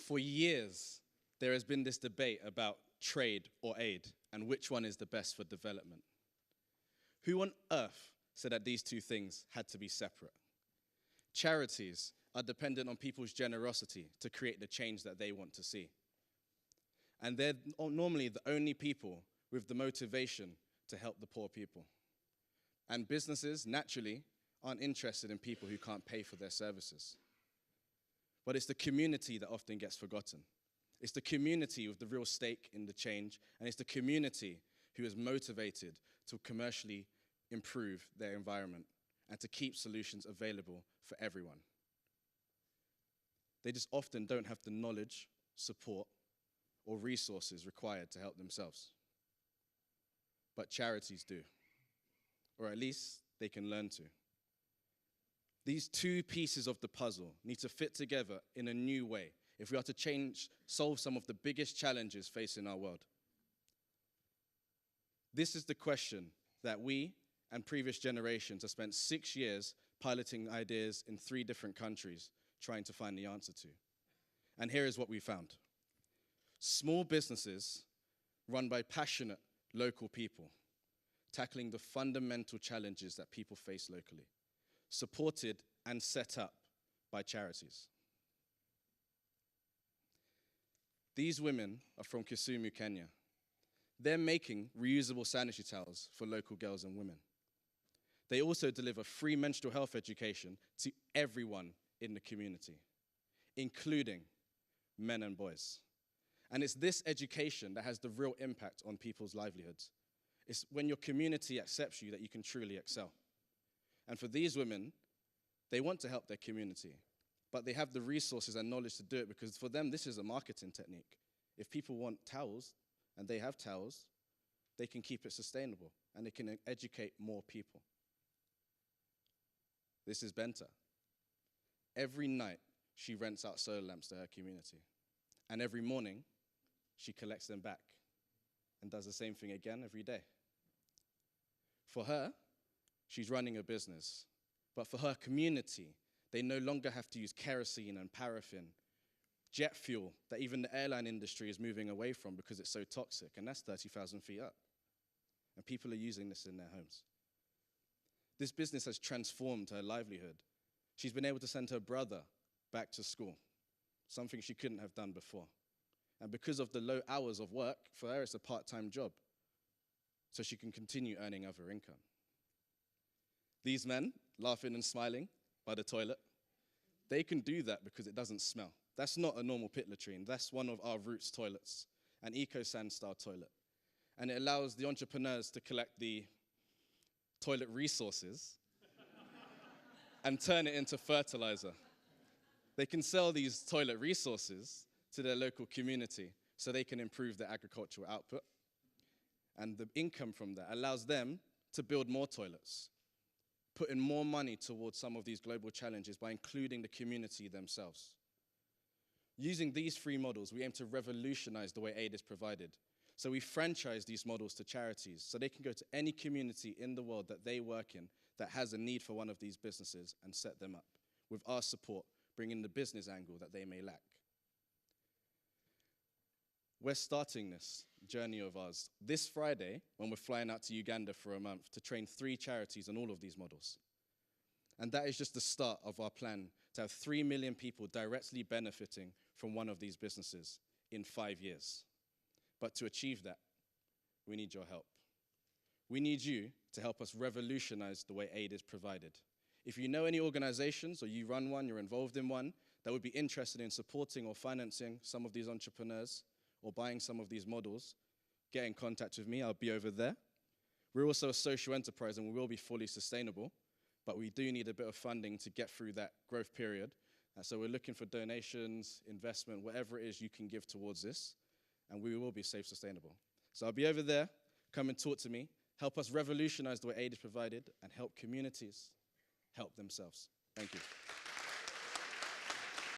For years, there has been this debate about trade or aid and which one is the best for development. Who on earth said that these two things had to be separate? Charities are dependent on people's generosity to create the change that they want to see. And they're normally the only people with the motivation to help the poor people. And businesses, naturally, aren't interested in people who can't pay for their services. But it's the community that often gets forgotten. It's the community with the real stake in the change, and it's the community who is motivated to commercially improve their environment and to keep solutions available for everyone. They just often don't have the knowledge, support, or resources required to help themselves. But charities do, or at least they can learn to. These two pieces of the puzzle need to fit together in a new way if we are to solve some of the biggest challenges facing our world. This is the question that we and previous generations have spent 6 years piloting ideas in 3 different countries trying to find the answer to. And here is what we found. Small businesses run by passionate local people, tackling the fundamental challenges that people face locally, supported and set up by charities. These women are from Kisumu, Kenya. They're making reusable sanitary towels for local girls and women. They also deliver free menstrual health education to everyone in the community, including men and boys. And it's this education that has the real impact on people's livelihoods. It's when your community accepts you that you can truly excel. And for these women, they want to help their community, but they have the resources and knowledge to do it because for them, this is a marketing technique. If people want towels, and they have towels, they can keep it sustainable, and they can educate more people. This is Benta. Every night, she rents out solar lamps to her community. And every morning, she collects them back and does the same thing again every day. For her, she's running a business. But for her community, they no longer have to use kerosene and paraffin, jet fuel that even the airline industry is moving away from because it's so toxic, and that's 30,000 feet up. And people are using this in their homes. This business has transformed her livelihood. She's been able to send her brother back to school, something she couldn't have done before. And because of the low hours of work, for her it's a part-time job, so she can continue earning other income. These men, laughing and smiling by the toilet, they can do that because it doesn't smell. That's not a normal pit latrine. That's one of our Roots toilets, an eco-sand style toilet. And it allows the entrepreneurs to collect the toilet resources and turn it into fertilizer. They can sell these toilet resources to their local community so they can improve their agricultural output. And the income from that allows them to build more toilets, put in more money towards some of these global challenges by including the community themselves. Using these 3 models, we aim to revolutionize the way aid is provided. So we franchise these models to charities so they can go to any community in the world that they work in that has a need for one of these businesses and set them up with our support, bringing the business angle that they may lack. We're starting this journey of ours this Friday when we're flying out to Uganda for a month to train 3 charities on all of these models. And that is just the start of our plan to have 3 million people directly benefiting from one of these businesses in 5 years. But to achieve that, we need your help. We need you to help us revolutionize the way aid is provided. If you know any organizations or you run one, you're involved in one, that would be interested in supporting or financing some of these entrepreneurs or buying some of these models, get in contact with me. I'll be over there. We're also a social enterprise and we will be fully sustainable, but we do need a bit of funding to get through that growth period. So we're looking for donations, investment, whatever it is you can give towards this, and we will be safe sustainable. So I'll be over there. Come and talk to me. Help us revolutionize the way aid is provided and help communities help themselves. Thank you.